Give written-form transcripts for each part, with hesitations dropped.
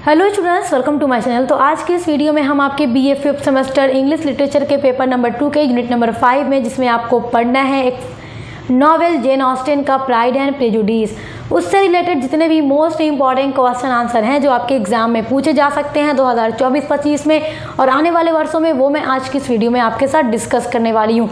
Hello students, welcome to my channel. तो आज के इस वीडियो में हम आपके BA fifth semester English literature के पेपर नंबर 2 के यूनिट नंबर 5 में, जिसमें आपको पढ़ना है एक नॉवेल जेन ऑस्टिन का प्राइड एंड प्रेजुडिस, उससे रिलेटेड जितने भी मोस्ट इंपॉर्टेंट क्वेश्चन आंसर हैं जो आपके एग्जाम में पूछे जा सकते हैं 2024-25 में और आने वाले वर्षों में, वो मैं आज की इस वीडियो में आपके साथ डिस्कस करने वाली हूँ।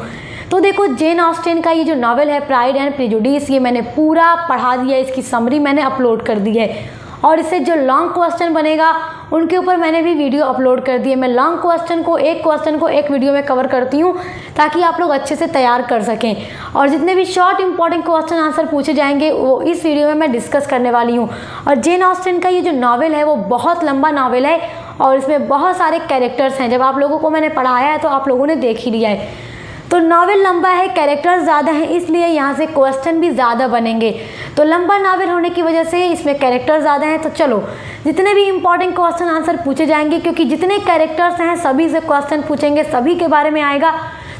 तो देखो, जेन ऑस्टिन का ये जो नॉवेल है प्राइड एंड प्रेजुडिस, ये मैंने पूरा पढ़ा दिया, इसकी समरी मैंने अपलोड कर दी है और इससे जो लॉन्ग क्वेश्चन बनेगा उनके ऊपर मैंने भी वीडियो अपलोड कर दी है। मैं लॉन्ग क्वेश्चन को एक वीडियो में कवर करती हूँ ताकि आप लोग अच्छे से तैयार कर सकें, और जितने भी शॉर्ट इंपॉर्टेंट क्वेश्चन आंसर पूछे जाएंगे वो इस वीडियो में मैं डिस्कस करने वाली हूँ। और जेन ऑस्टिन का ये जो नॉवेल है वो बहुत लंबा नॉवेल है और इसमें बहुत सारे कैरेक्टर्स हैं। जब आप लोगों को मैंने पढ़ाया है तो आप लोगों ने देख ही लिया है। तो नॉवेल लंबा है, कैरेक्टर्स ज़्यादा हैं, इसलिए यहाँ से क्वेश्चन भी ज़्यादा बनेंगे। तो लंबा नॉवेल होने की वजह से इसमें कैरेक्टर ज़्यादा हैं। तो चलो, जितने भी इंपॉर्टेंट क्वेश्चन आंसर पूछे जाएंगे, क्योंकि जितने कैरेक्टर्स हैं सभी से क्वेश्चन पूछेंगे, सभी के बारे में आएगा,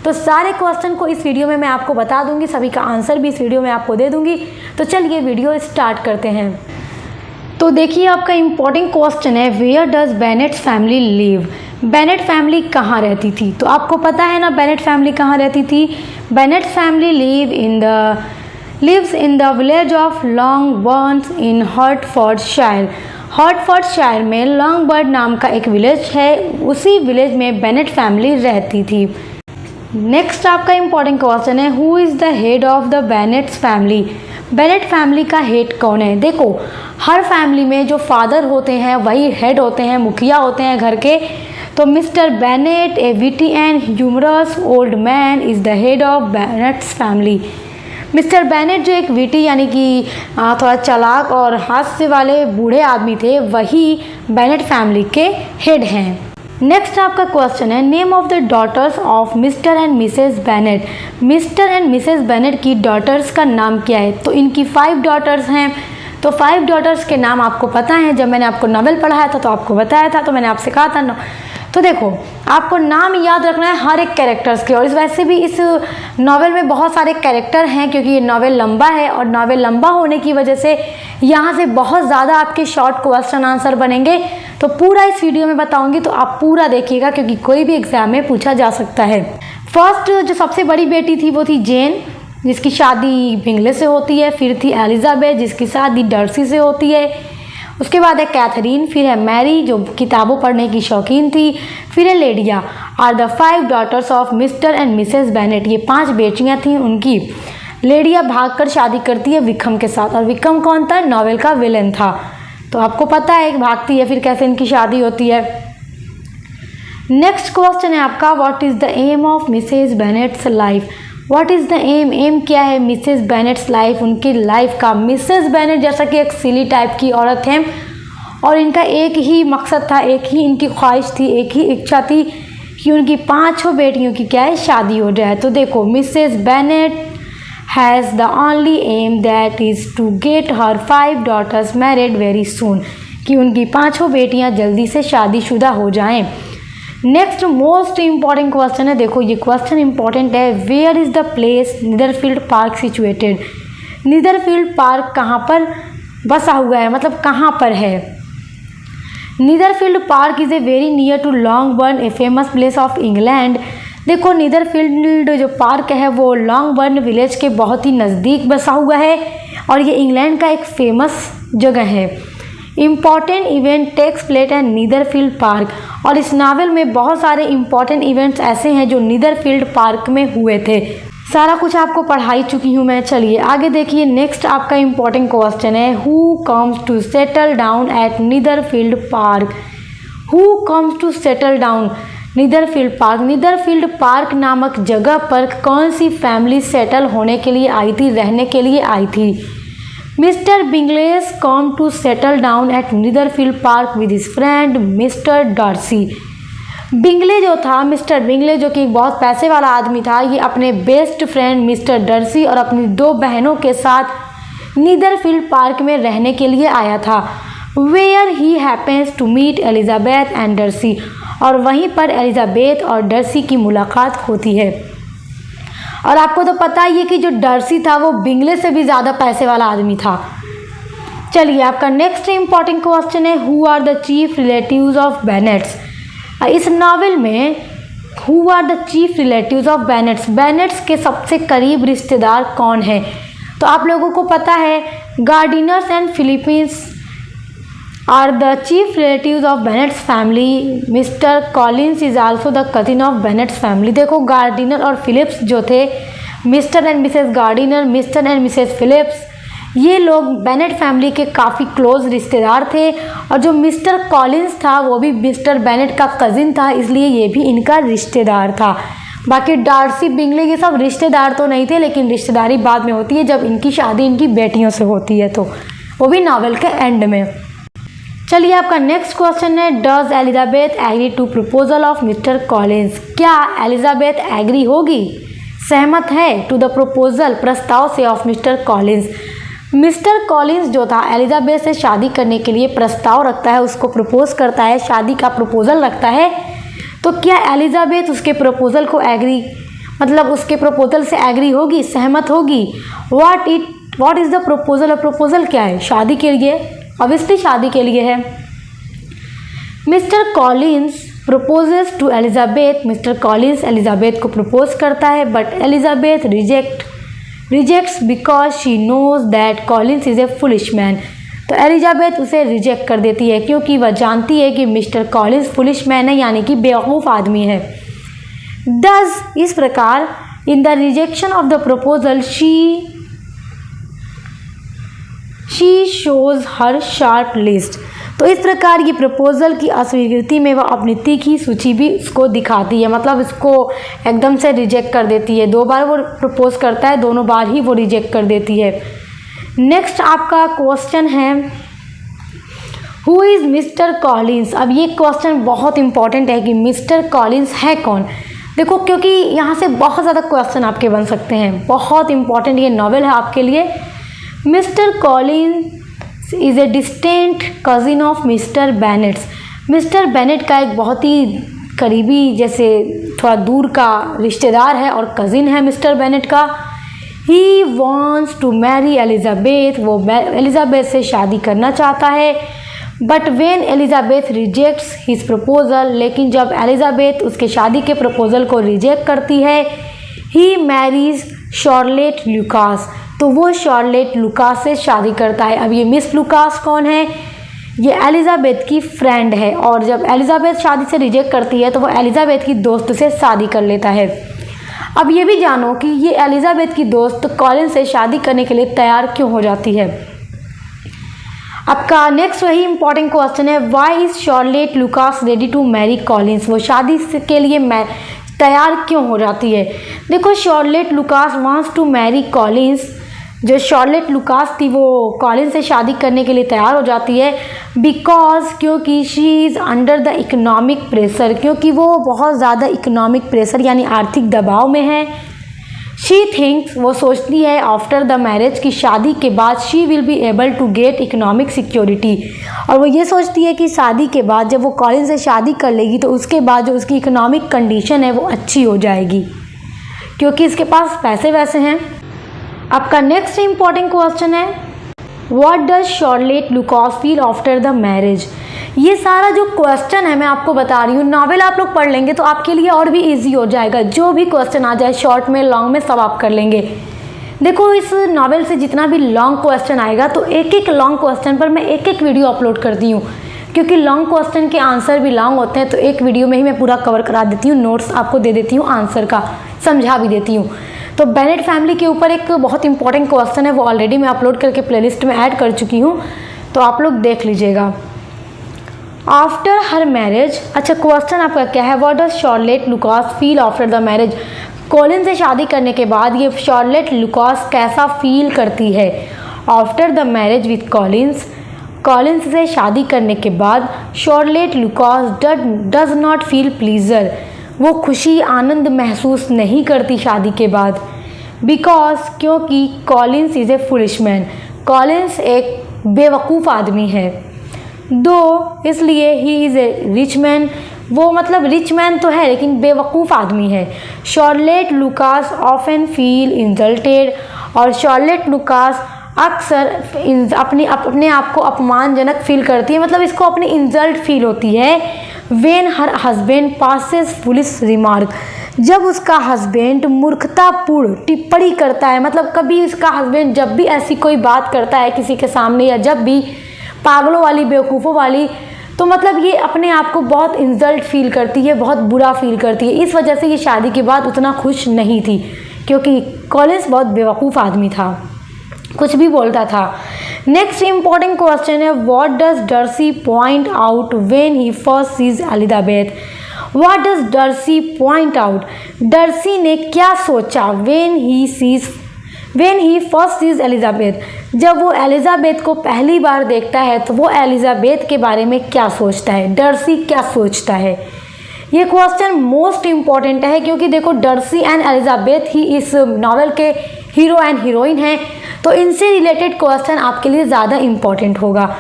तो सारे क्वेश्चन को इस वीडियो में मैं आपको बता दूंगी, सभी का आंसर भी इस वीडियो में आपको दे दूंगी। तो चलिए वीडियो स्टार्ट करते हैं। तो देखिए, आपका इम्पॉर्टेंट क्वेश्चन है, where does Bennet's family live? Bennet family कहाँ रहती थी? तो आपको पता है ना बेनेट फैमिली कहाँ रहती थी। Bennet family lives in the village of Longbourn in Hertfordshire. Hertfordshire में लॉन्गबर्न नाम का एक विलेज है, उसी विलेज में बेनेट फैमिली रहती थी। नेक्स्ट आपका इम्पॉर्टेंट क्वेश्चन है, who is the head of the Bennet's family? Bennet family का हेड कौन है? देखो, हर फैमिली में जो फादर होते हैं वही हेड होते हैं, मुखिया होते हैं घर के। तो Mr Bennet, a witty and humorous old man, is the head of बेनेट्स family. Mr Bennet जो एक विटी यानी कि थोड़ा चालाक और हास्य वाले बूढ़े आदमी थे, वही बेनेट फैमिली के हेड हैं। नेक्स्ट आपका क्वेश्चन है, name of the daughters of Mr and Mrs Bennet. Mr and Mrs Bennet की डॉटर्स का नाम क्या है? तो इनकी 5 डॉटर्स हैं। तो 5 डॉटर्स के नाम आपको पता है, जब मैंने आपको नॉवेल पढ़ाया था तो आपको बताया था, तो मैंने आपसे कहा था तो देखो, आपको नाम याद रखना है हर एक कैरेक्टर्स के। और इस वैसे भी इस नॉवेल में बहुत सारे कैरेक्टर हैं, क्योंकि ये नॉवेल लंबा है और नॉवेल लंबा होने की वजह से यहाँ से बहुत ज़्यादा आपके शॉर्ट क्वेश्चन आंसर बनेंगे। तो पूरा इस वीडियो में बताऊंगी, तो आप पूरा देखिएगा, क्योंकि कोई भी एग्जाम में पूछा जा सकता है। फर्स्ट जो सबसे बड़ी बेटी थी वो थी जेन, जिसकी शादी बिंगले से होती है। फिर थी एलिजाबेथ, जिसकी शादी डर्सी से होती है। उसके बाद है कैथरीन, फिर है मैरी जो किताबों पढ़ने की शौकीन थी, फिर है Lydia. Are the 5 daughters of Mr and Mrs Bennet. ये 5 बेटियां थीं उनकी। लेडिया भागकर शादी करती है विक्रम के साथ, और विक्रम कौन था? नॉवेल का विलेन था। तो आपको पता है, भागती है, फिर कैसे इनकी शादी होती है। नेक्स्ट क्वेश्चन है आपका, what is the aim of Mrs Bennet's life? What is the aim? Aim क्या है मिसेस बेनेट्स लाइफ, उनकी लाइफ का? मिसेस बेनेट जैसा कि एक सिली टाइप की औरत है और इनका एक ही मकसद था, एक ही इनकी ख्वाहिश थी, एक ही इच्छा थी कि उनकी 5 बेटियों की क्या है, शादी हो जाए। तो देखो, Mrs Bennet has the only aim that is to get her 5 daughters married very soon, कि उनकी 5 बेटियां जल्दी से शादीशुदा हो जाएं। नेक्स्ट मोस्ट इम्पॉर्टेंट क्वेश्चन है, देखो ये क्वेश्चन इंपॉर्टेंट है, where is the place Netherfield Park situated? Netherfield Park कहाँ पर बसा हुआ है, मतलब कहाँ पर है? Netherfield Park is a very near to Longbourn, a famous place of England. देखो, नीदरफील्ड जो पार्क है वो लॉन्गबर्न विलेज के बहुत ही नज़दीक बसा हुआ है और ये इंग्लैंड का एक फेमस जगह है। Important event takes place at Netherfield Park. और इस नावल में बहुत सारे इम्पॉर्टेंट इवेंट्स ऐसे हैं जो नीदरफील्ड पार्क में हुए थे। सारा कुछ आपको पढ़ाई चुकी हूँ मैं। चलिए आगे देखिए, नेक्स्ट आपका इम्पॉर्टेंट क्वेश्चन है, who comes to settle down at Netherfield Park? Who comes to settle down Netherfield Park? Netherfield Park नामक जगह पर कौन सी फैमिली सेटल होने के लिए आई थी, रहने के लिए आई थी? Mr Bingley's come to settle down at Netherfield Park with his friend Mr Darcy. Bingley जो था, मिस्टर बिंगले जो कि बहुत पैसे वाला आदमी था, ये अपने बेस्ट फ्रेंड मिस्टर डर्सी और अपनी 2 बहनों के साथ नीदरफील्ड पार्क में रहने के लिए आया था। Where he happens to meet Elizabeth and Darcy, और वहीं पर एलिजाबेथ और डर्सी की मुलाकात होती है। और आपको तो पता ही है कि जो डर्सी था वो बिंगले से भी ज़्यादा पैसे वाला आदमी था। चलिए आपका नेक्स्ट इम्पॉर्टेंट क्वेश्चन है, who are the chief relatives of Bennets. इस नावल में who are the chief relatives of Bennets, Bennets के सबसे करीब रिश्तेदार कौन है? तो आप लोगों को पता है Gardiners and Philips are the chief relatives of बेनेट्स family. Mr Collins is also the cousin of बेनेट्स family. देखो गार्डिनर और फिलिप्स जो थे, Mr and Mrs Gardiner, Mr and Mrs Philips, ये लोग बेनेट फैमिली के काफ़ी क्लोज रिश्तेदार थे। और जो मिस्टर कॉलिंस था वो भी मिस्टर बेनेट का कज़िन था, इसलिए ये भी इनका रिश्तेदार था। बाकी डार्सी बिंगले ये सब रिश्तेदार तो नहीं थे, लेकिन रिश्तेदारी बाद में होती है जब इनकी शादी इनकी बेटियों से होती है, तो वो भी नावल के एंड में। चलिए आपका नेक्स्ट क्वेश्चन है, does Elizabeth agree to proposal of Mr Collins. क्या एलिजाबेथ एग्री होगी, सहमत है टू द प्रपोजल, प्रस्ताव से of Mr Collins. Mr Collins जो था एलिजाबेथ से शादी करने के लिए प्रस्ताव रखता है, उसको प्रपोज करता है, शादी का प्रपोजल रखता है। तो क्या एलिजाबेथ उसके प्रपोजल को एग्री, मतलब उसके प्रपोजल से एग्री होगी, सहमत होगी? व्हाट इज़ द प्रपोजल, और प्रपोजल क्या है? शादी के लिए, ऑब्वियसली शादी के लिए है। Mr Collins proposes to Elizabeth, Mr Collins Elizabeth को प्रपोज करता है, but Elizabeth rejects because she knows that Collins is a foolish man. तो एलिजाबेथ उसे रिजेक्ट कर देती है क्योंकि वह जानती है कि मिस्टर कॉलिंस फुलिश मैन है, यानी कि बेवकूफ़ आदमी है। दस इस प्रकार in the rejection of the proposal she shows her sharp list. तो इस प्रकार ये प्रपोजल की अस्वीकृति में वह अपनी तीखी सूची भी उसको दिखाती है, मतलब इसको एकदम से रिजेक्ट कर देती है। 2 बार वो प्रपोज करता है, दोनों बार ही वो रिजेक्ट कर देती है। नेक्स्ट आपका क्वेश्चन है, हु इज़ मिस्टर कॉलिंस। अब ये क्वेश्चन बहुत इंपॉर्टेंट है कि मिस्टर कॉलिंस है कौन। देखो क्योंकि यहाँ से बहुत ज़्यादा क्वेश्चन आपके बन सकते हैं, बहुत इंपॉर्टेंट ये नॉवेल है आपके लिए। Mr Collins is a distant cousin of Mr Bennet's. Mr Bennet का एक बहुत ही करीबी, जैसे थोड़ा दूर का रिश्तेदार है और कज़िन है मिस्टर बेनेट का। He wants to marry Elizabeth, वो एलिजाबेथ से शादी करना चाहता है। But when Elizabeth rejects his proposal, लेकिन जब एलिजाबेथ उसके शादी के प्रपोजल को रिजेक्ट करती है, ही मैरीज शार्लेट लुकास, तो वो शार्लेट लुकास से शादी करता है। अब ये मिस लुकास कौन है? ये एलिजाबेथ की फ्रेंड है, और जब एलिजाबेथ शादी से रिजेक्ट करती है तो वो एलिजाबेथ की दोस्त से शादी कर लेता है। अब ये भी जानो कि ये एलिजाबेथ की दोस्त कॉलिंस से शादी करने के लिए तैयार क्यों हो जाती है। आपका नेक्स्ट वही इंपॉर्टेंट क्वेश्चन है, why is Charlotte Lucas ready to marry Collins. वो शादी के लिए तैयार क्यों हो जाती है? देखो Charlotte Lucas wants to marry Collins, जो शार्लेट लुकास थी वो कॉलिंस से शादी करने के लिए तैयार हो जाती है बिकॉज, क्योंकि she is under the economic pressure, क्योंकि वो बहुत ज़्यादा इकोनॉमिक प्रेशर यानी आर्थिक दबाव में है। शी थिंक्स, वो सोचती है आफ्टर द मैरिज की शादी के बाद she will be able to get economic security, और वो ये सोचती है कि शादी के बाद जब वो कॉलिंस से शादी कर लेगी तो उसके बाद जो उसकी इकोनॉमिक कंडीशन है वो अच्छी हो जाएगी क्योंकि इसके पास पैसे वैसे हैं। आपका नेक्स्ट इंपॉर्टेंट क्वेश्चन है, what does Charlotte Lucas feel after the marriage. ये सारा जो क्वेश्चन है मैं आपको बता रही हूँ, नॉवेल आप लोग पढ़ लेंगे तो आपके लिए और भी इजी हो जाएगा। जो भी क्वेश्चन आ जाए शॉर्ट में लॉन्ग में सब आप कर लेंगे। देखो इस नॉवेल से जितना भी लॉन्ग क्वेश्चन आएगा तो एक एक लॉन्ग क्वेश्चन पर मैं एक एक वीडियो अपलोड करती हूँ, क्योंकि लॉन्ग क्वेश्चन के आंसर भी लॉन्ग होते हैं, तो एक वीडियो में ही मैं पूरा कवर करा देती हूँ, नोट्स आपको दे देती हूँ, आंसर का समझा भी देती हूँ। तो बेनेट फैमिली के ऊपर एक बहुत इंपॉर्टेंट क्वेश्चन है, वो ऑलरेडी मैं अपलोड करके प्लेलिस्ट में ऐड कर चुकी हूँ, तो आप लोग देख लीजिएगा। आफ्टर हर मैरिज, अच्छा क्वेश्चन आपका क्या है, what does Charlotte Lucas feel after the marriage. Colin से शादी करने के बाद ये शार्लेट लुकास कैसा फील करती है। After the marriage with Collins से शादी करने के बाद Charlotte Lucas does not feel pleaser, वो खुशी आनंद महसूस नहीं करती शादी के बाद। बिकॉज, क्योंकि Collins is a foolish man, Collins एक बेवकूफ़ आदमी है। दो, इसलिए he is a rich man, वो मतलब रिच मैन तो है लेकिन बेवकूफ़ आदमी है। Charlotte Lucas often feel insulted, और शार्लेट लुकास अक्सर अपने आप को अपमानजनक फील करती है, मतलब इसको अपनी इंसल्ट फील होती है। When her husband passes foolish remark, जब उसका हस्बैंड मूर्खतापूर्ण टिप्पणी करता है, मतलब कभी उसका हस्बैंड जब भी ऐसी कोई बात करता है किसी के सामने, या जब भी पागलों वाली बेवकूफ़ों वाली, तो मतलब ये अपने आप को बहुत इंसल्ट फील करती है, बहुत बुरा फील करती है। इस वजह से ये शादी के बाद उतना खुश नहीं थी, क्योंकि कॉलिंस बहुत बेवकूफ़ आदमी था, कुछ भी बोलता था। नेक्स्ट इंपॉर्टेंट क्वेश्चन है, what does Darcy point out when he first sees Elizabeth. What does Darcy point out, Darcy ने क्या सोचा when he first sees Elizabeth, जब वो एलिजाबेथ को पहली बार देखता है तो वो एलिजाबेथ के बारे में क्या सोचता है, डर्सी क्या सोचता है। ये क्वेश्चन मोस्ट इम्पॉर्टेंट है, क्योंकि देखो डर्सी एंड एलिजाबेथ ही इस नॉवेल के हीरो एंड हीरोइन हैं, तो इनसे रिलेटेड क्वेश्चन आपके लिए ज़्यादा इम्पॉर्टेंट होगा।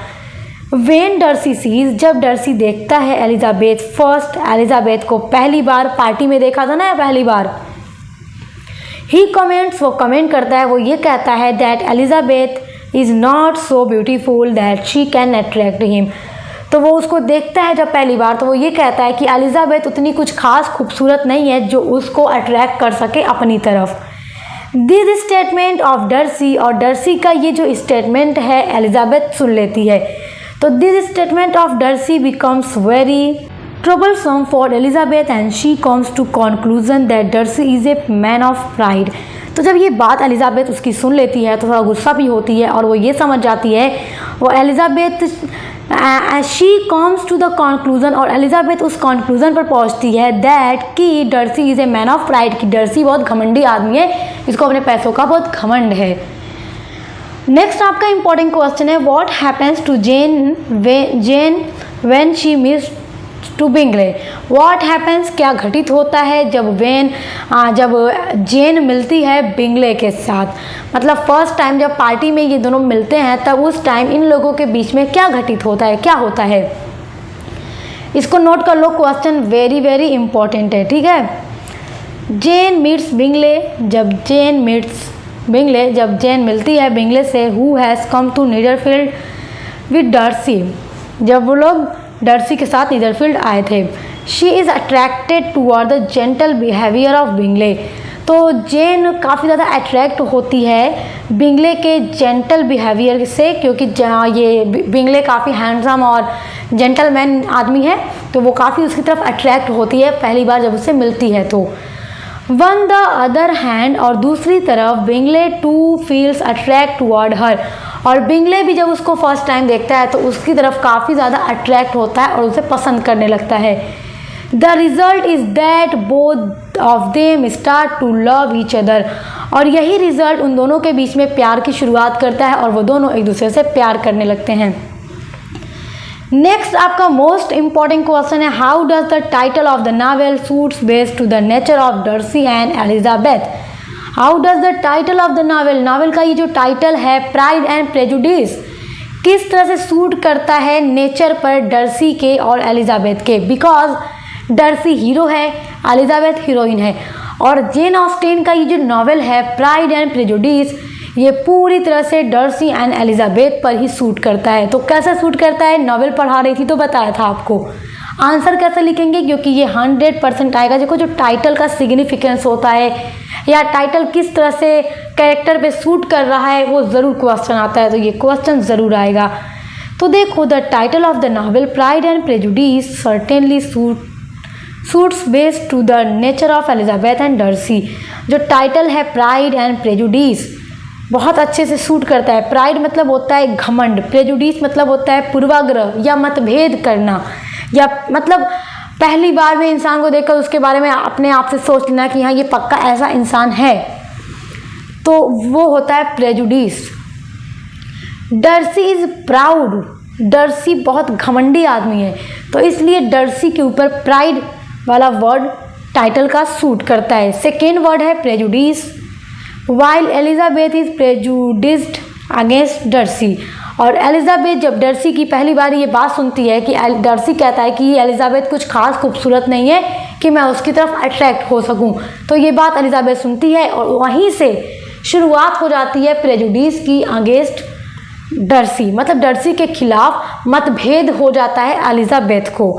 व्हेन डर्सी सीज, जब डर्सी देखता है एलिजाबेथ फर्स्ट, एलिजाबेथ को पहली बार पार्टी में देखा था ना, या पहली बार, ही कमेंट्स, वो कमेंट करता है, वो ये कहता है that Elizabeth is not so beautiful that she can attract him. तो वो उसको देखता है जब पहली बार, तो वो ये कहता है कि एलिजाबेथ उतनी कुछ खास खूबसूरत नहीं है जो उसको अट्रैक्ट कर सके अपनी तरफ। दिस स्टेटमेंट ऑफ डर्सी, और डर्सी का ये जो स्टेटमेंट है एलिजाबेथ सुन लेती है, तो this statement of Darcy becomes very troublesome for Elizabeth and she comes to conclusion that Darcy is a man of pride। तो जब ये बात एलिजाबेथ उसकी सुन लेती है तो थोड़ा गुस्सा भी होती है, और वो ये समझ जाती है, वो Elizabeth she comes to the conclusion, और एलिजाबेथ उस कंक्लूजन पर पहुंचती है दैट कि Darcy is a man of pride, कि डर्सी बहुत घमंडी आदमी है, इसको अपने पैसों का बहुत घमंड है। नेक्स्ट आपका इंपॉर्टेंट क्वेश्चन है, what happens to Jane when she meets to Bingley. What happens, क्या घटित होता है जब जेन मिलती है बिंगले के साथ, मतलब फर्स्ट टाइम जब पार्टी में ये दोनों मिलते हैं तब उस टाइम इन लोगों के बीच में क्या घटित होता है, क्या होता है, इसको नोट कर लो, क्वेश्चन वेरी वेरी इंपॉर्टेंट है, ठीक है। जेन मीट्स बिंगले, जब जेन मिलती है बिंगले से, who has come to Netherfield with Darcy, जब वो लोग डर्सी के साथ नीदरफील्ड आए थे। She is attracted toward the gentle behaviour of Bingley, तो जेन काफ़ी ज़्यादा अट्रैक्ट होती है बिंगले के जेंटल बिहेवियर से, क्योंकि ये बिंगले काफ़ी हैंडसम और जेंटलमैन आदमी है, तो वो काफ़ी उसकी तरफ अट्रैक्ट होती है पहली बार जब उससे मिलती है। तो वन द अदर हैंड, और दूसरी तरफ Bingley too feels attract toward her, और बिंगले भी जब उसको फर्स्ट टाइम देखता है तो उसकी तरफ काफ़ी ज़्यादा अट्रैक्ट होता है और उसे पसंद करने लगता है। The result is that both of them start to love each other, और यही रिज़ल्ट उन दोनों के बीच में प्यार की शुरुआत करता है और वो दोनों एक दूसरे से प्यार करने लगते हैं। नेक्स्ट आपका मोस्ट इंपॉर्टेंट क्वेश्चन है, how does the title of the novel suits based to the nature of Darcy and Elizabeth. How does the title of the novel का ये जो टाइटल है प्राइड एंड प्रेजुडिस, किस तरह से suit करता है नेचर पर डर्सी के और एलिजाबेथ के, बिकॉज डर्सी हीरो है, एलिजाबेथ हीरोइन है, और जेन ऑस्टेन का ये जो नावल है प्राइड एंड प्रेजुडिस, ये पूरी तरह से डर्सी एंड एलिजाबेथ पर ही सूट करता है। तो कैसे सूट करता है, नावल पढ़ा रही थी तो बताया था आपको। आंसर कैसे लिखेंगे, क्योंकि ये 100% आएगा। देखो जो टाइटल का सिग्निफिकेंस होता है या टाइटल किस तरह से कैरेक्टर पे सूट कर रहा है वो ज़रूर क्वेश्चन आता है, तो ये क्वेश्चन ज़रूर आएगा। तो देखो the title of the novel Pride and Prejudice certainly suits based to the nature of Elizabeth and Darcy. जो टाइटल है प्राइड एंड प्रेजुडिस बहुत अच्छे से सूट करता है। प्राइड मतलब होता है घमंड, प्रेजुडिस मतलब होता है पूर्वाग्रह या मतभेद करना, या मतलब पहली बार में इंसान को देखकर उसके बारे में अपने आप से सोच लेना कि हाँ ये पक्का ऐसा इंसान है, तो वो होता है prejudice. Darcy is proud, Darcy बहुत घमंडी आदमी है, तो इसलिए डर्सी के ऊपर प्राइड वाला वर्ड टाइटल का सूट करता है। सेकेंड वर्ड है prejudice, while Elizabeth is prejudiced against Darcy. और एलिजाबेथ जब डर्सी की पहली बार ये बात सुनती है कि डर्सी कहता है कि एलिजाबेथ कुछ खास खूबसूरत नहीं है कि मैं उसकी तरफ अट्रैक्ट हो सकूं, तो ये बात एलिजाबेथ सुनती है और वहीं से शुरुआत हो जाती है प्रेजुडिस की अगेंस्ट डर्सी, मतलब डर्सी के खिलाफ मतभेद हो जाता है एलिजाबेथ को।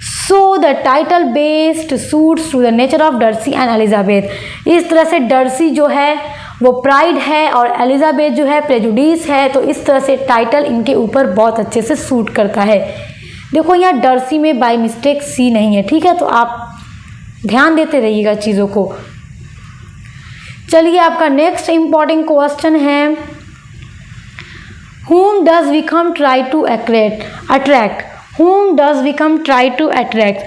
So the title based suits to the nature of Darcy and Elizabeth. इस तरह से डर्सी जो है वो प्राइड है और एलिजाबेथ जो है प्रेजुडिस है, तो इस तरह से टाइटल इनके ऊपर बहुत अच्छे से सूट करता है। देखो यहाँ डर्सी में बाय मिस्टेक सी नहीं है, ठीक है, तो आप ध्यान देते रहिएगा चीज़ों को। चलिए आपका नेक्स्ट इम्पॉर्टेंट क्वेश्चन है, whom does Vikram try to attract? whom does Vikram try to attract?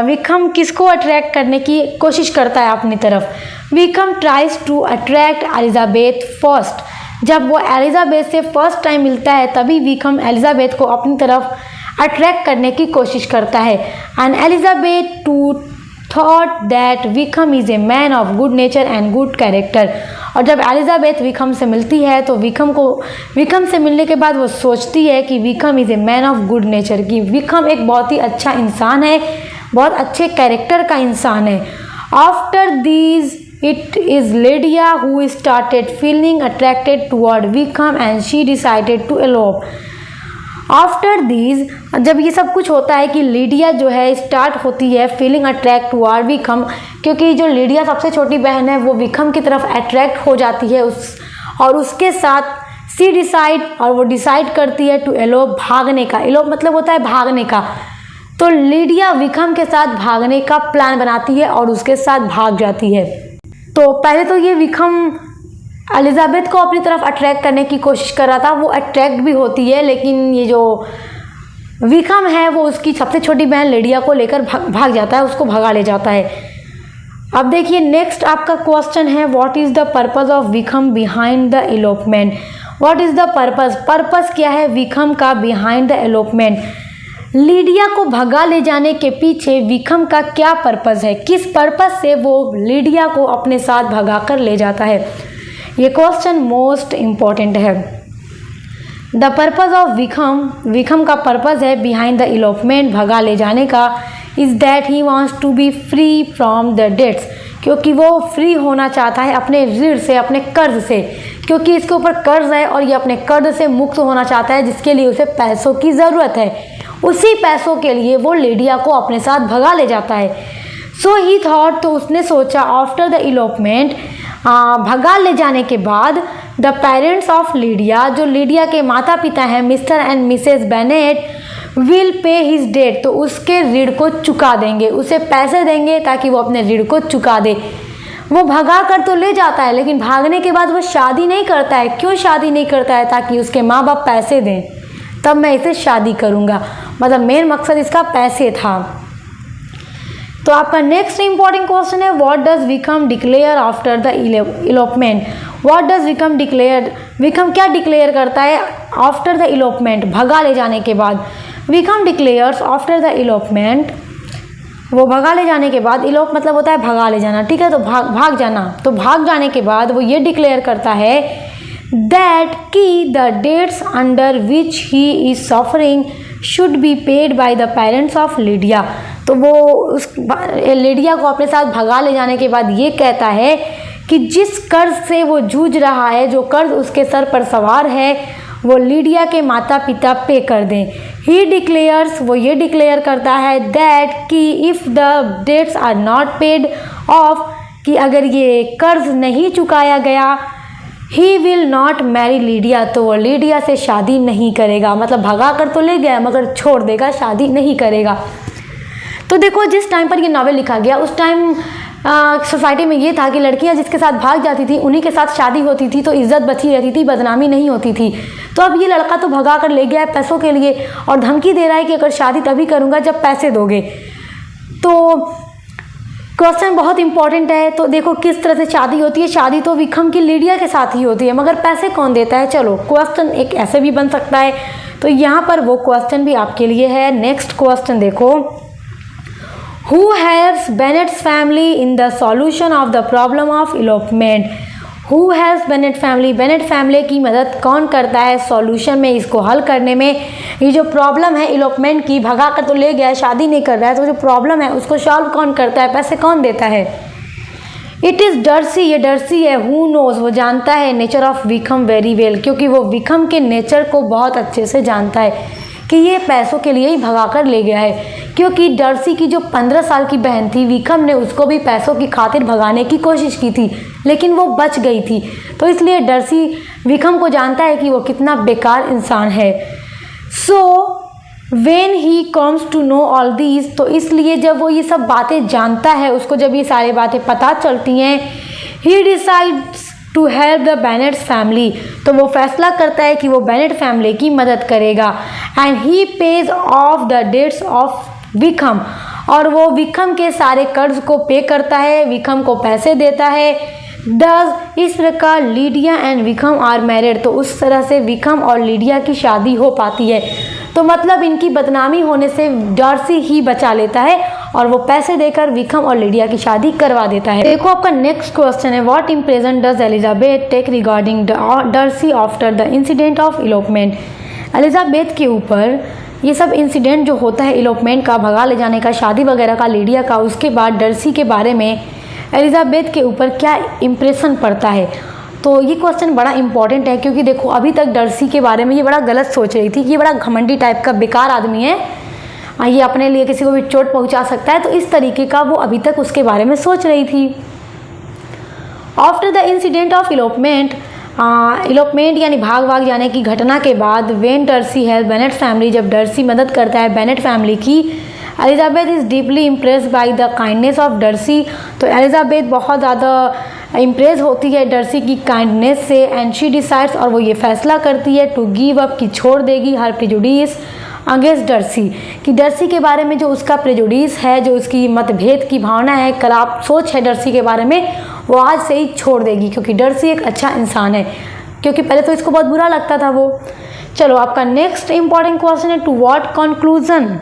Wickham किसको अट्रैक्ट करने की कोशिश करता है अपनी तरफ? Wickham tries to attract Elizabeth first. जब वो एलिजाबेथ से फर्स्ट टाइम मिलता है तभी विक्रम एलिजाबेथ को अपनी तरफ अट्रैक्ट करने की कोशिश करता है। And Elizabeth two thought that Vikram is a man of good nature and good character. और जब एलिजाबेथ विक्रम से मिलती है तो विक्रम से मिलने के बाद वो सोचती है कि Vikram is a man of good nature, कि विक्रम एक बहुत ही अच्छा इंसान है, बहुत अच्छे कैरेक्टर का इंसान है। After these it is Lydia who started feeling attracted toward Wickham and she decided to elope. After these, जब ये सब कुछ होता है कि लीडिया जो है स्टार्ट होती है फीलिंग अट्रैक्ट टुवर्ड विक्रम, क्योंकि जो लीडिया सबसे छोटी बहन है वो विक्रम की तरफ अट्रैक्ट हो जाती है और उसके साथ सी डिसाइड, और वो डिसाइड करती है टू एलोप, भागने का। एलोप मतलब होता है भागने का। तो लीडिया विक्रम के साथ भागने का प्लान बनाती है और उसके साथ भाग जाती है। तो पहले तो ये विक्रम एलिजाबेथ को अपनी तरफ अट्रैक्ट करने की कोशिश कर रहा था, वो अट्रैक्ट भी होती है, लेकिन ये जो विक्रम है वो उसकी सबसे छोटी बहन लेडिया को लेकर भाग जाता है, उसको भगा ले जाता है। अब देखिए नेक्स्ट आपका क्वेश्चन है, what is the purpose of Wickham behind the elopement? What is the purpose क्या है विक्रम का बिहाइंड द एलोपमेंट? लीडिया को भगा ले जाने के पीछे विक्रम का क्या पर्पस है? किस पर्पस से वो लीडिया को अपने साथ भगा कर ले जाता है? ये क्वेश्चन मोस्ट इम्पॉर्टेंट है। द पर्पज़ ऑफ विक्रम का पर्पज़ है बिहाइंड द इलोपमेंट, भगा ले जाने का, is that he wants to be free from the debts, क्योंकि वो फ्री होना चाहता है अपने ऋण से, अपने कर्ज से, क्योंकि इसके ऊपर कर्ज है और ये अपने कर्ज से मुक्त होना चाहता है, जिसके लिए उसे पैसों की ज़रूरत है। उसी पैसों के लिए वो लीडिया को अपने साथ भगा ले जाता है। सो ही थॉट, तो उसने सोचा, आफ्टर द इलोपमेंट, भगा ले जाने के बाद, द पेरेंट्स ऑफ लीडिया, जो लीडिया के माता पिता हैं Mr and Mrs Bennet, will pay his debt, तो उसके ऋण को चुका देंगे, उसे पैसे देंगे ताकि वो अपने ऋण को चुका दे। वो भगा कर तो ले जाता है, लेकिन भागने के बाद वो शादी नहीं करता है। क्यों शादी नहीं करता है? ताकि उसके माँ बाप पैसे दें, तब मैं इसे शादी करूँगा, मतलब मेन मकसद इसका पैसे था। तो आपका नेक्स्ट इंपॉर्टेंट क्वेश्चन है, what does Wickham declare after the elopement? What does Wickham declare? Wickham क्या डिक्लेयर करता है आफ्टर द इलोपमेंट, भगा ले जाने के बाद? विक्रम डिक्लेयर्स आफ्टर द इलोपमेंट, वो भगा ले जाने के बाद, इलोप मतलब होता है भगा ले जाना, ठीक है, तो भाग जाना। तो भाग जाने के बाद वो ये डिक्लेयर करता है दैट कि the debts under which he is suffering should be paid by the parents of Lydia. तो वो उस लीडिया को अपने साथ भगा ले जाने के बाद ये कहता है कि जिस कर्ज से वो जूझ रहा है, जो कर्ज उसके सर पर सवार है, वो लीडिया के माता पिता पे कर दें। ही डिक्लेयर्स, वो ये डिक्लेयर करता है दैट कि if the debts are not paid off, कि अगर ये कर्ज नहीं चुकाया गया, he will not marry Lydia, तो वो लीडिया से शादी नहीं करेगा। मतलब भगा कर तो ले गया मगर छोड़ देगा, शादी नहीं करेगा। तो देखो जिस टाइम पर ये नावल लिखा गया उस टाइम सोसाइटी में ये था कि लड़कियां जिसके साथ भाग जाती थी उन्हीं के साथ शादी होती थी, तो इज्जत बची रहती थी, बदनामी नहीं होती थी। तो अब ये लड़का तो भगा कर ले गया है पैसों के लिए और धमकी दे रहा है कि अगर शादी तभी करूँगा जब पैसे दोगे। तो क्वेश्चन बहुत इंपॉर्टेंट है। तो देखो किस तरह से शादी होती है। शादी तो विक्रम की लीडिया के साथ ही होती है, मगर पैसे कौन देता है? चलो क्वेश्चन एक ऐसे भी बन सकता है, तो यहाँ पर वो क्वेश्चन भी आपके लिए है। नेक्स्ट क्वेश्चन देखो, Who helps Bennett's family in the solution of the problem of elopement? Who helps Bennett family? Bennett family की मदद कौन करता है सॉल्यूशन में, इसको हल करने में? ये जो प्रॉब्लम है इलोपमेंट की, भगा कर तो ले गया, शादी नहीं कर रहा है, तो जो प्रॉब्लम है उसको सॉल्व कौन करता है, पैसे कौन देता है? इट इज़ डर्सी, ये डर्सी है, हु नोज, वो जानता है nature of Wickham very well, क्योंकि वो विकम के नेचर को बहुत अच्छे से जानता है कि ये पैसों के लिए ही भगा कर ले गया है, क्योंकि डर्सी की जो 15 साल की बहन थी, विकम ने उसको भी पैसों की खातिर भगाने की कोशिश की थी, लेकिन वो बच गई थी। तो इसलिए डर्सी विकम को जानता है कि वो कितना बेकार इंसान है। सो When he comes to know all these, तो इसलिए जब वो ये सब बातें जानता है, उसको जब ये सारी बातें पता चलती हैं, he decides to help the Bennett family, तो वो फैसला करता है कि वो बेनेट फैमिली की मदद करेगा। and he pays off the debts of Vikram, और वो विकम के सारे कर्ज को पे करता है, विकम को पैसे देता है। दस इस प्रकार Lydia and Wickham are married, तो उस तरह से विकम और लीडिया की शादी हो पाती है। तो मतलब इनकी बदनामी होने से डर्सी ही बचा लेता है और वो पैसे देकर विकम और लीडिया की शादी करवा देता है। देखो आपका नेक्स्ट क्वेश्चन है, what impression does Elizabeth take regarding Darcy after the incident of elopement. Elizabeth के ऊपर ये सब इंसिडेंट जो होता है इलोपमेंट का, भगा ले जाने का, शादी वगैरह का लीडिया का, उसके बाद डर्सी के बारे में एलिजाबेथ के ऊपर क्या इम्प्रेशन पड़ता है। तो ये क्वेश्चन बड़ा इंपॉर्टेंट है, क्योंकि देखो अभी तक डर्सी के बारे में ये बड़ा गलत सोच रही थी कि ये बड़ा घमंडी टाइप का बेकार आदमी है, ये अपने लिए किसी को भी चोट पहुंचा सकता है, तो इस तरीके का वो अभी तक उसके बारे में सोच रही थी। आफ्टर द इंसिडेंट ऑफ इलोपमेंट, इलोपमेंट यानी भाग जाने की घटना के बाद, when Darcy help Bennett family, जब डर्सी मदद करता है बेनेट फैमिली की, Elizabeth is deeply impressed by the kindness of Darcy, तो एलिजाबेथ बहुत ज़्यादा इम्प्रेस होती है डर्सी की काइंडनेस से। एंड शी डिसाइड्स, और वो ये फैसला करती है, टू गिव अप, कि छोड़ देगी हर प्रेजुडिस अगेंस्ट डर्सी, कि डर्सी के बारे में जो उसका प्रेजुडिस है, जो उसकी मतभेद की भावना है, खराब सोच है डर्सी के बारे में, वो आज से ही छोड़ देगी, क्योंकि डर्सी एक अच्छा इंसान है, क्योंकि पहले तो इसको बहुत बुरा लगता था वो। चलो आपका नेक्स्ट इंपॉर्टेंट क्वेश्चन है, to what conclusion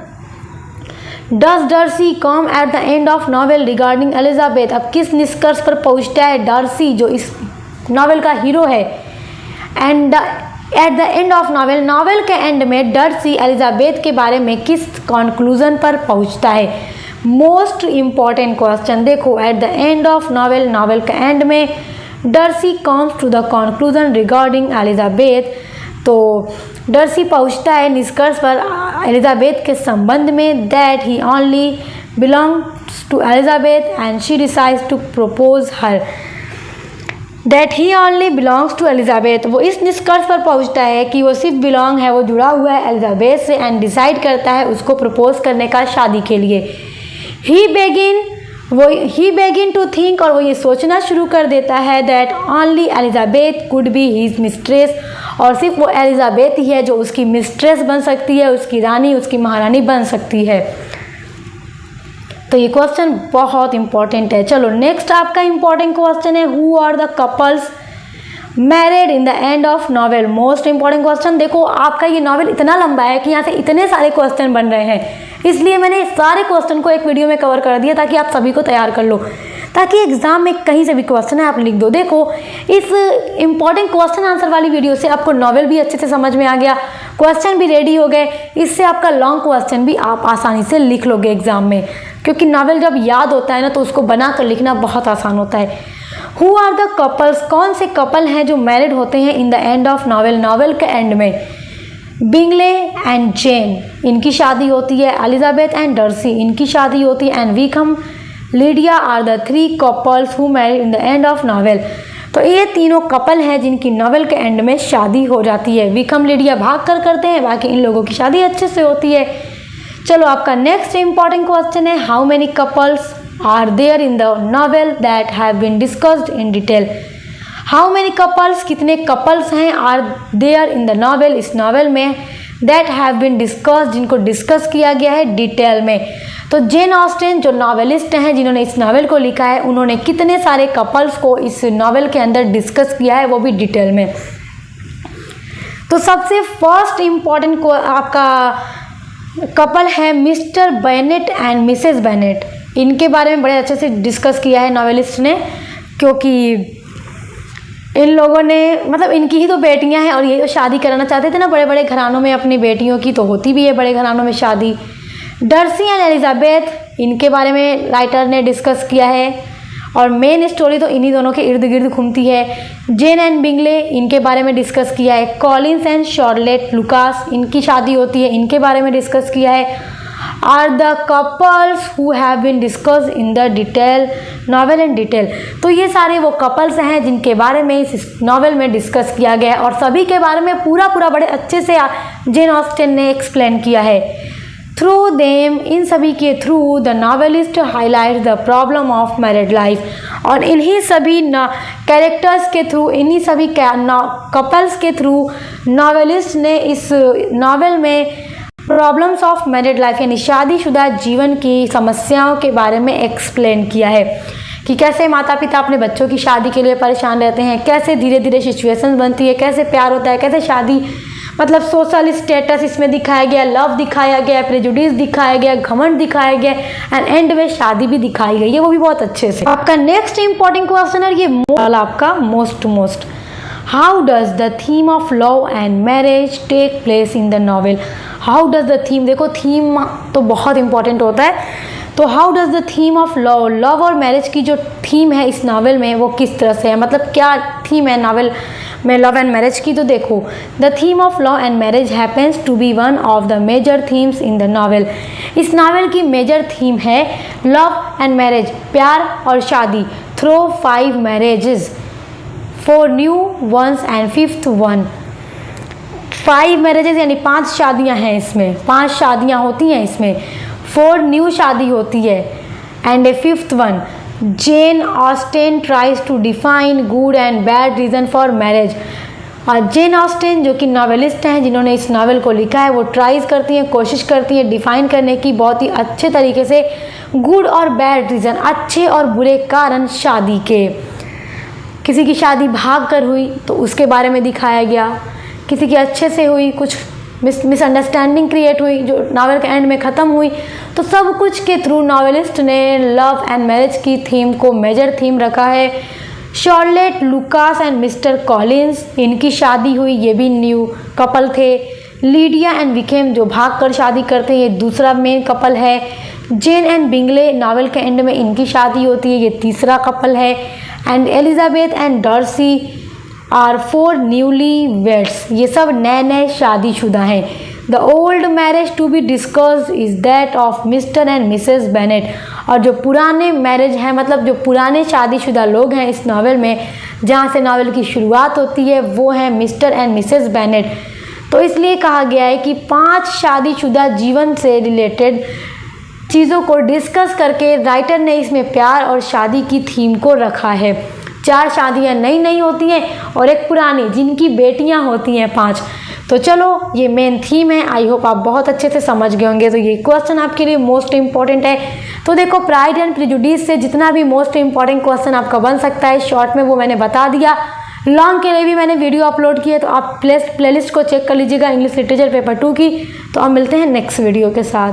does Darcy come at the end of novel regarding Elizabeth. अब किस निष्कर्ष पर पहुंचता है डर्सी, जो इस नॉवेल का हीरो है, and at the end of novel, novel के एंड में डर्सी एलिजाबेथ के बारे में किस कंक्लूजन पर पहुंचता है। मोस्ट इम्पॉर्टेंट क्वेश्चन, देखो at the end of novel, novel के एंड में Darcy comes to the conclusion regarding Elizabeth, तो डर्सी पहुंचता है निष्कर्ष पर एलिजाबेथ के संबंध में, that he only belongs to Elizabeth and she decides to propose her, that he only belongs to Elizabeth, वो इस निष्कर्ष पर पहुंचता है कि वो सिर्फ बिलोंग है, वो जुड़ा हुआ है एलिजाबेथ से, एंड डिसाइड करता है उसको प्रपोज करने का शादी के लिए। ही बेगिन टू थिंक, और वो ये सोचना शुरू कर देता है, that only Elizabeth could be his mistress, और सिर्फ वो एलिजाबेथ ही है जो उसकी मिस्ट्रेस बन सकती है, उसकी रानी, उसकी महारानी बन सकती है। तो ये क्वेश्चन बहुत इंपॉर्टेंट है। चलो नेक्स्ट आपका इंपॉर्टेंट क्वेश्चन है, who are the couples married in the end of novel. Most important question. देखो आपका ये नॉवेल इतना लंबा है कि यहाँ से इतने सारे क्वेश्चन बन रहे हैं, इसलिए मैंने सारे क्वेश्चन को एक वीडियो में कवर कर दिया ताकि आप सभी को तैयार कर लो, ताकि एग्जाम में कहीं से भी क्वेश्चन है आप लिख दो। देखो इस इंपॉर्टेंट क्वेश्चन आंसर वाली वीडियो से आपको नॉवेल भी अच्छे से समझ में आ गया, क्वेश्चन भी रेडी हो गए, इससे आपका लॉन्ग क्वेश्चन भी आप आसानी से लिख लोगे एग्जाम में, क्योंकि नॉवेल जब याद होता है ना तो उसको बना कर लिखना बहुत आसान होता है। हु आर द कपल्स, कौन से कपल हैं जो मैरिड होते हैं इन the end of novel, novel के एंड में। बिंगले एंड जेन, इनकी शादी होती है। एलिजाबेथ एंड डर्सी, इनकी शादी होती है। And Wickham Lydia are the three couples who married in the end of novel. तो ये तीनों कपल हैं जिनकी नॉवेल के एंड में शादी हो जाती है। विकम लीडिया भाग कर करते हैं, बाकी इन लोगों की शादी अच्छे से होती है। चलो आपका नेक्स्ट इंपॉर्टेंट क्वेश्चन है, how many couples are there in the novel that have been discussed in detail. How many couples, कितने कपल्स हैं, are there in the novel, इस नॉवेल में, दैट हैव बीन डिस्कस्ड, जिनको discuss किया गया है detail में। तो जेन ऑस्टेन जो नॉवेलिस्ट हैं जिन्होंने इस नॉवेल को लिखा है, उन्होंने कितने सारे कपल्स को इस नॉवेल के अंदर डिस्कस किया है, वो भी डिटेल में। तो सबसे फर्स्ट इम्पॉर्टेंट को आपका कपल है Mr Bennett and Mrs Bennett. इनके बारे में बड़े अच्छे से डिस्कस किया है नॉवेलिस्ट ने, क्योंकि इन लोगों ने मतलब इनकी ही तो बेटियां हैं और ये तो शादी कराना चाहते थे ना बड़े बड़े घरानों में अपनी बेटियों की, तो होती भी है बड़े घरानों में शादी। डर्सी एंड एलिजाबेथ, इनके बारे में राइटर ने डिस्कस किया है। और मेन स्टोरी तो इन्हीं दोनों के इर्द गिर्द घूमती है। जेन एंड बिंगले, इनके बारे में डिस्कस किया है। कॉलिंस एंड शार्लेट लुकास, इनकी शादी होती है, इनके बारे में डिस्कस किया है। Are the couples who have been discussed in the detail novel and detail, तो ये सारे वो कपल्स हैं जिनके बारे में इस नॉवेल में डिस्कस किया गया है और सभी के बारे में पूरा बड़े अच्छे से जेन ऑस्टिन ने एक्सप्लेन किया है। थ्रू देम, इन सभी के through the novelist highlight the problem of married life, और इन्हीं सभी कैरेक्टर्स के थ्रू, इन्हीं सभी कपल्स के थ्रू नॉवेलिस्ट ने इस नॉवेल में प्रॉब्लम्स ऑफ मैरिड लाइफ यानी शादीशुदा जीवन की समस्याओं के बारे में एक्सप्लेन किया है कि कैसे माता पिता अपने बच्चों की शादी के लिए परेशान रहते हैं, कैसे धीरे धीरे सिचुएशन बनती है, कैसे प्यार होता है, कैसे शादी मतलब सोशल स्टेटस इसमें दिखाया गया, लव दिखाया गया, प्रेजुडिस दिखाया गया, घमंड दिखाया गया एंड एंड में शादी भी दिखाई गई है, वो भी बहुत अच्छे से। आपका नेक्स्ट इंपॉर्टेंट क्वेश्चन है ये आपका most how does the theme of love and marriage take place in the novel. How does the theme, देखो थीम तो बहुत इंपॉर्टेंट होता है, तो how does the theme of love और मैरिज की जो थीम है इस नावल में वो किस तरह से है, मतलब क्या थीम है नावल में लव एंड मैरिज की। तो देखो the theme of love and marriage happens to be one of the major themes in the novel. इस नावल की मेजर थीम है लव एंड मैरिज, प्यार और शादी, through 5 marriages, 4 new ones and 5th one. 5 marriages यानी 5 शादियां हैं इसमें, 5 शादियां होती हैं इसमें, 4 न्यू शादी होती है and a 5th one. Jane Austen tries to define good and bad reason for marriage. और जेन ऑस्टिन जो कि नॉवेलिस्ट हैं जिन्होंने इस नावल को लिखा है, वो ट्राइज करती हैं, कोशिश करती हैं डिफाइन करने की बहुत ही अच्छे तरीके से गुड और बैड रीज़न, अच्छे और बुरे कारण शादी के। किसी की शादी भाग कर हुई तो उसके बारे में दिखाया गया, किसी की अच्छे से हुई, कुछ मिसअंडरस्टैंडिंग क्रिएट हुई जो नावल के एंड में ख़त्म हुई, तो सब कुछ के थ्रू नॉवेलिस्ट ने लव एंड मैरिज की थीम को मेजर थीम रखा है। Charlotte Lucas and mister Collins, इनकी शादी हुई, ये भी न्यू कपल थे। लीडिया एंड विकेम जो भाग कर शादी करते हैं, ये दूसरा मेन कपल है। जेन एंड बिंगले, नावल के एंड में इनकी शादी होती है, ये तीसरा कपल है। And Elizabeth and Darcy are 4 newly weds, ये सब नए नए शादीशुदा हैं। The old marriage to be discussed is that of Mr and Mrs Bennet, और जो पुराने मैरिज हैं मतलब जो पुराने शादीशुदा लोग हैं इस नावल में, जहाँ से नावल की शुरुआत होती है, वो हैं मिस्टर एंड मिसेस बेनेट। तो इसलिए कहा गया है कि 5 शादीशुदा जीवन से रिलेटेड चीज़ों को डिस्कस करके राइटर ने इसमें प्यार और शादी की थीम को रखा है। 4 शादियाँ नई नई होती हैं और एक पुरानी जिनकी बेटियां होती हैं 5। तो चलो ये मेन थीम है, आई होप आप बहुत अच्छे से समझ गए होंगे। तो ये क्वेश्चन आपके लिए मोस्ट इंपॉर्टेंट है। तो देखो प्राइड एंड प्रेजुडिस से जितना भी मोस्ट इंपॉर्टेंट क्वेश्चन आपका बन सकता है शॉर्ट में वो मैंने बता दिया। लॉन्ग के लिए भी मैंने वीडियो अपलोड की है, तो आप प्लेलिस्ट को चेक कर लीजिएगा इंग्लिश लिटरेचर पेपर 2 की। तो अब मिलते हैं नेक्स्ट वीडियो के साथ।